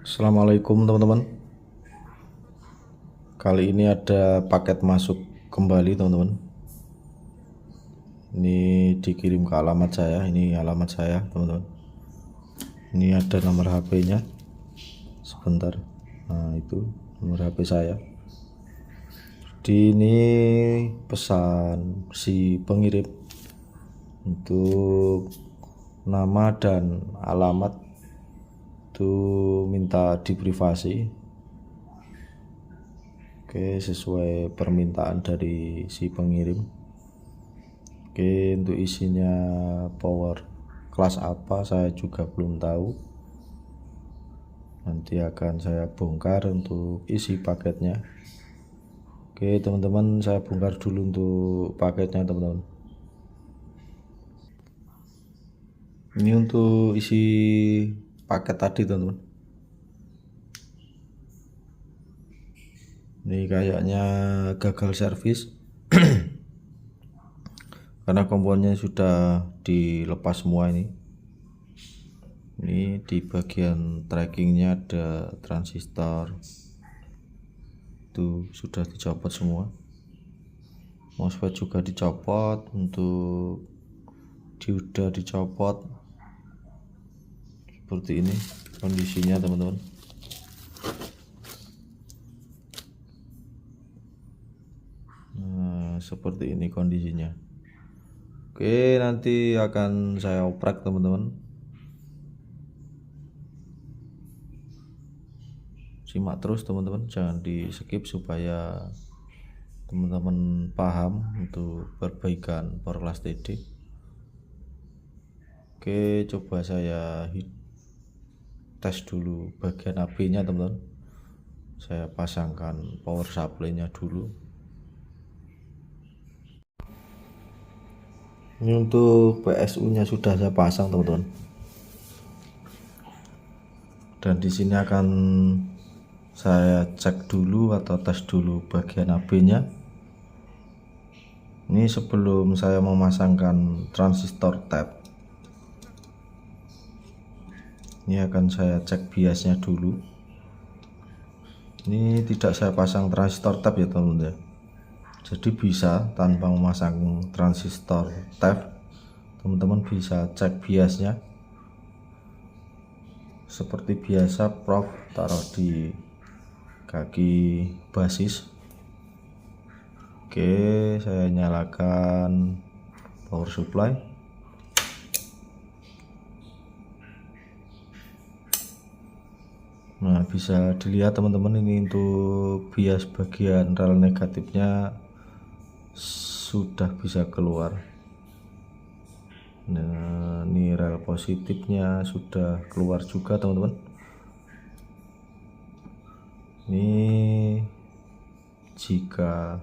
Assalamualaikum teman-teman. Kali ini ada paket masuk kembali teman-teman. Ini dikirim ke alamat saya. Ini alamat saya teman-teman. Ini ada nomor HP-nya. Sebentar. Nah itu nomor HP saya. Ini pesan si pengirim untuk nama dan alamat itu minta diprivasi. Oke, sesuai permintaan dari si pengirim. Oke, untuk isinya power kelas apa saya juga belum tahu. Nanti akan saya bongkar untuk isi paketnya. Oke teman-teman, saya bongkar dulu untuk paketnya teman-teman. Ini untuk isi paket tadi teman-teman. Ini kayaknya gagal servis karena komponennya sudah dilepas semua. Ini di bagian trackingnya ada transistor itu sudah dicopot semua. MOSFET juga dicopot, untuk dioda dicopot. Seperti ini kondisinya teman-teman. Seperti ini kondisinya. Oke, nanti akan saya oprek teman-teman. Simak terus teman-teman, jangan di skip supaya teman-teman paham untuk perbaikan power class TD. Oke, coba saya tes dulu bagian AB nya teman-teman. Saya pasangkan power supply nya dulu. Ini untuk PSU nya sudah saya pasang teman-teman. Dan di sini akan saya cek dulu atau tes dulu bagian AB nya. Ini sebelum saya memasangkan transistor tap. Ini akan saya cek biasnya dulu. Ini tidak saya pasang transistor tap ya teman-teman. Jadi bisa tanpa memasang transistor tap, teman-teman bisa cek biasnya. Seperti biasa prof taruh di kaki basis. Oke, saya nyalakan power supply. Nah, bisa dilihat teman-teman, ini untuk bias bagian rel negatifnya sudah bisa keluar. Nah, ini rel positifnya sudah keluar juga teman-teman. Ini jika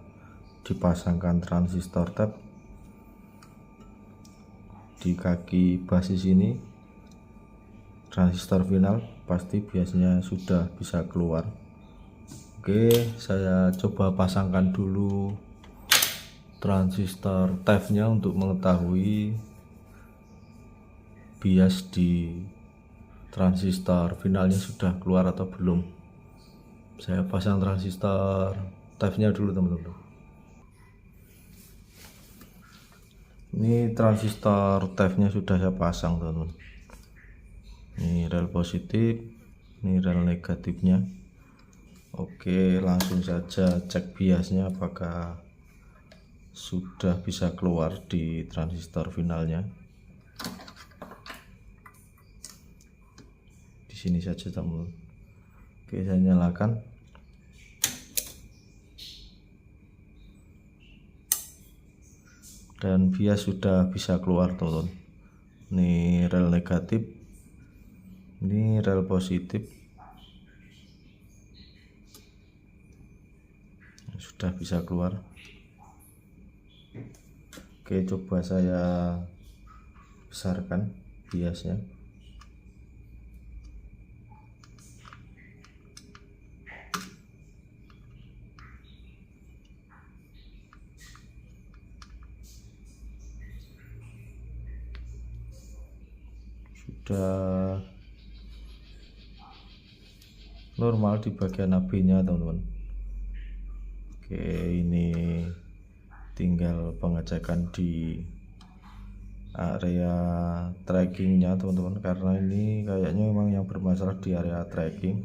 dipasangkan transistor tap di kaki basis ini, transistor final pasti biasanya sudah bisa keluar. Oke, saya coba pasangkan dulu transistor tap-nya untuk mengetahui bias di transistor finalnya sudah keluar atau belum. Saya pasang transistor tap-nya dulu teman-teman. Ini transistor tap-nya sudah saya pasang teman-teman. Ini rel positif, ini rel negatifnya. Oke, langsung saja cek biasnya apakah sudah bisa keluar di transistor finalnya. Di sini saja teman-teman. Oke, saya nyalakan. Dan bias sudah bisa keluar teman-teman. Ini rel negatif, ini rel positif, sudah bisa keluar. Oke, coba saya besarkan biasnya. Sudah normal di bagian AB nya teman-teman. Oke, ini tinggal pengecekan di area trackingnya teman-teman, karena ini kayaknya memang yang bermasalah di area tracking,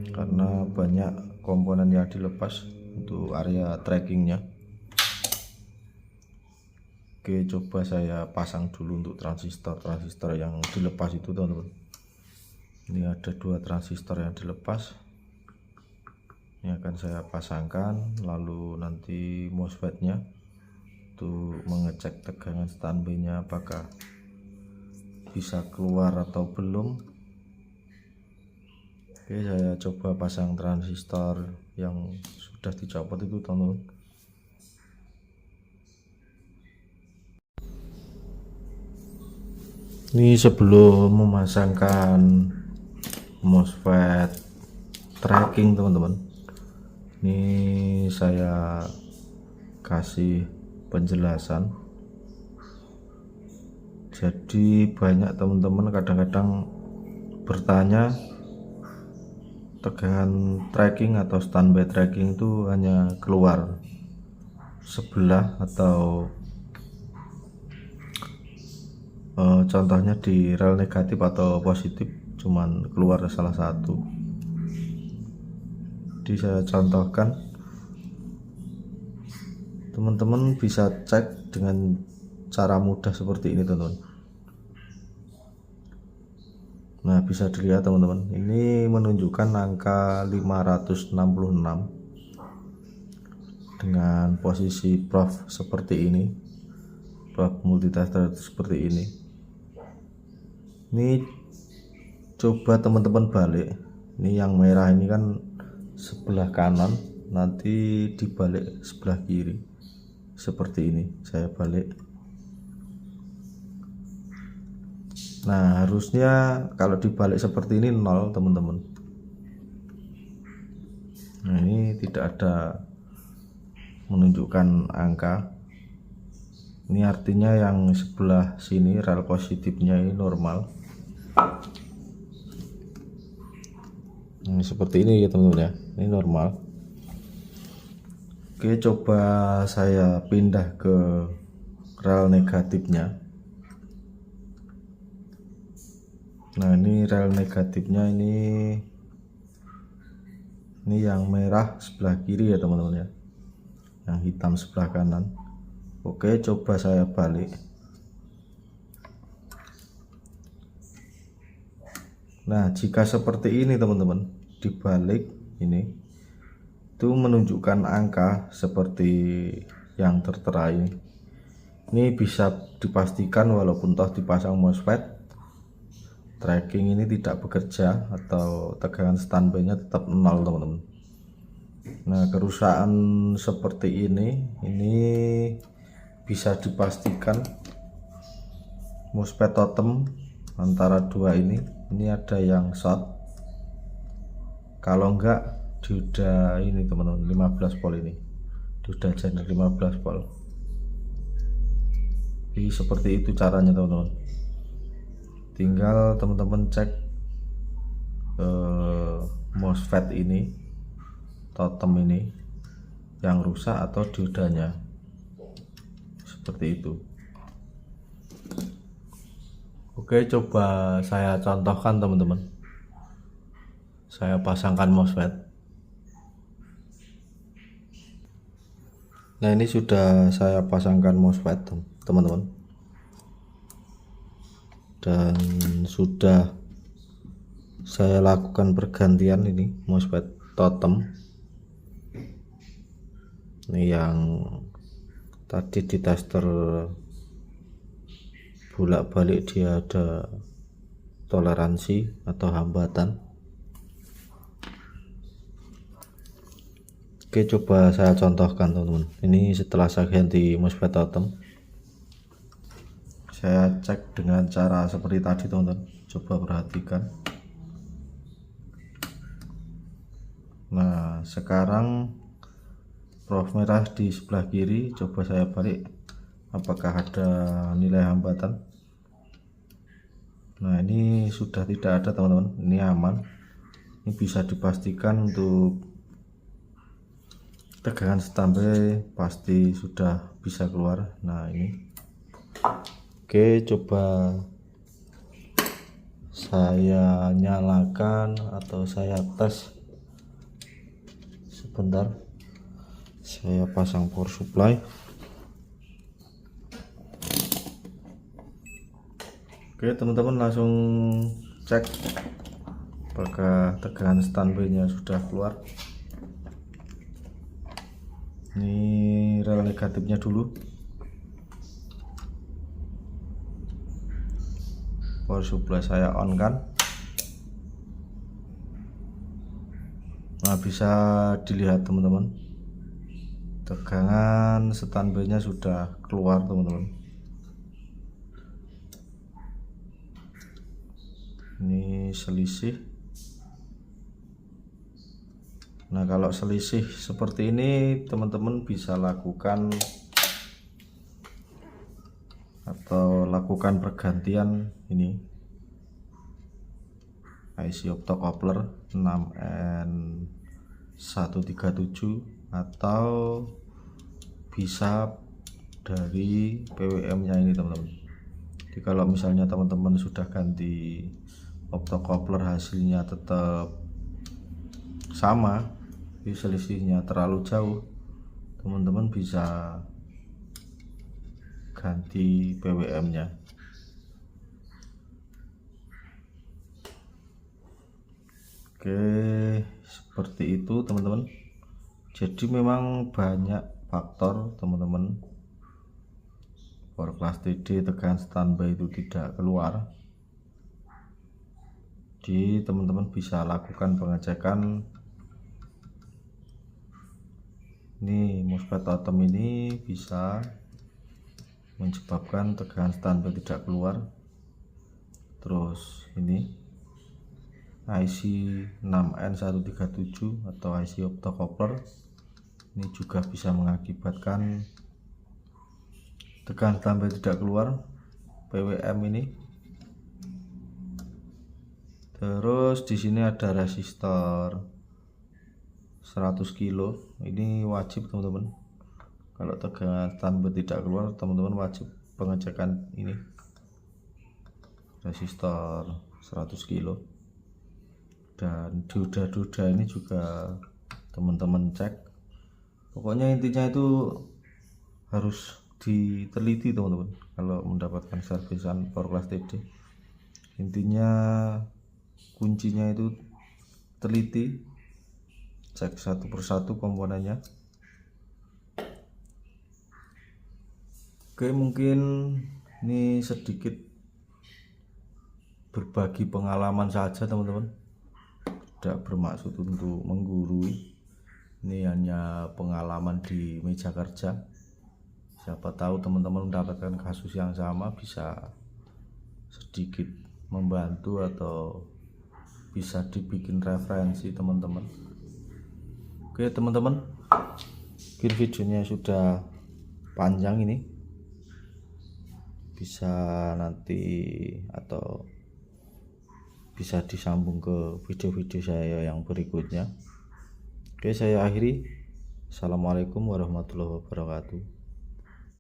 karena banyak komponen yang dilepas untuk area trackingnya. Oke, coba saya pasang dulu untuk transistor yang dilepas itu teman-teman. Ini ada 2 transistor yang dilepas, ini akan saya pasangkan, lalu nanti MOSFET nya untuk mengecek tegangan standby nya apakah bisa keluar atau belum. Oke, saya coba pasang transistor yang sudah dicopot itu teman-teman. Ini sebelum memasangkan MOSFET tracking teman-teman, ini saya kasih penjelasan. Jadi banyak teman-teman kadang-kadang bertanya tegangan tracking atau standby tracking itu hanya keluar sebelah atau contohnya di rel negatif atau positif cuman keluar salah satu. Jadi saya contohkan, teman-teman bisa cek dengan cara mudah seperti ini teman-teman. Nah, bisa dilihat teman-teman, ini menunjukkan angka 566 dengan posisi prof seperti ini, prof multitester seperti ini. Ini coba teman-teman balik, ini yang merah ini kan sebelah kanan, nanti dibalik sebelah kiri seperti ini. Saya balik. Nah, harusnya kalau dibalik seperti ini 0 teman-teman. Nah, ini tidak ada menunjukkan angka. Ini artinya yang sebelah sini rel positifnya ini normal. Nah, seperti ini ya teman-teman ya, ini normal. Oke, coba saya pindah ke rel negatifnya. Nah, ini rel negatifnya, ini yang merah sebelah kiri ya teman-teman ya, yang hitam sebelah kanan. Oke, coba saya balik. Nah, jika seperti ini teman-teman, dibalik ini itu menunjukkan angka seperti yang tertera ini. Ini bisa dipastikan walaupun toh dipasang MOSFET, tracking ini tidak bekerja atau tegangan standby nya tetap 0 teman-teman. Nah, kerusakan seperti ini bisa dipastikan MOSFET totem antara 2 ini ada yang short, kalau enggak dioda ini teman-teman 15 volt, ini dioda channel 15 volt. Jadi seperti itu caranya teman-teman, tinggal teman-teman cek MOSFET ini, totem ini yang rusak atau diodanya, seperti itu. Oke, coba saya contohkan teman-teman. Saya pasangkan MOSFET. Nah, ini sudah saya pasangkan MOSFET teman-teman, dan sudah saya lakukan pergantian ini MOSFET totem. Ini yang tadi di tester bolak-balik dia ada toleransi atau hambatan. Oke, coba saya contohkan teman-teman. Ini setelah saya ganti MOSFET totem, saya cek dengan cara seperti tadi teman-teman, coba perhatikan. Nah, sekarang prof merah di sebelah kiri, coba saya balik, apakah ada nilai hambatan. Nah, ini sudah tidak ada teman-teman, ini aman. Ini bisa dipastikan untuk tegangan standby pasti sudah bisa keluar. Nah ini, oke, coba saya nyalakan atau saya tes sebentar. Saya pasang power supply. Oke teman-teman, langsung cek apakah tegangan standby nya sudah keluar. Ini rel negatifnya dulu. Power supply saya on kan. Nah bisa dilihat teman-teman, tegangan standby nya sudah keluar teman-teman. Ini selisih. Nah kalau selisih seperti ini teman-teman bisa lakukan pergantian ini IC optocoupler 6N137 atau bisa dari PWM nya ini teman-teman. Jadi kalau misalnya teman-teman sudah ganti optocoupler hasilnya tetap sama, selisihnya terlalu jauh, teman-teman bisa ganti PWM nya. Oke, seperti itu teman-teman. Jadi memang banyak faktor teman-teman, power class TD tegangan standby itu tidak keluar. Jadi teman-teman bisa lakukan pengecekan. Ini MOSFET totem ini bisa menyebabkan tegangan standby tidak keluar. Terus ini IC 6N137 atau IC optocoupler ini juga bisa mengakibatkan tegangan standby tidak keluar, PWM ini. Terus di sini ada resistor 100 kilo. Ini wajib teman-teman, kalau tegangan standby tidak keluar teman-teman wajib pengecekan ini resistor 100 kilo. Dan dioda-dioda ini juga teman-teman cek. Pokoknya intinya itu harus diteliti teman-teman kalau mendapatkan servisan power class TD. Intinya kuncinya itu teliti, cek satu persatu komponennya. Oke, mungkin ini sedikit berbagi pengalaman saja teman-teman, tidak bermaksud untuk menggurui. Ini hanya pengalaman di meja kerja. Siapa tahu teman-teman mendapatkan kasus yang sama, bisa sedikit membantu atau bisa dibikin referensi teman-teman. Oke teman-teman, mungkin videonya sudah panjang ini, bisa nanti atau bisa disambung ke video-video saya yang berikutnya. Oke, saya akhiri. Assalamualaikum warahmatullahi wabarakatuh.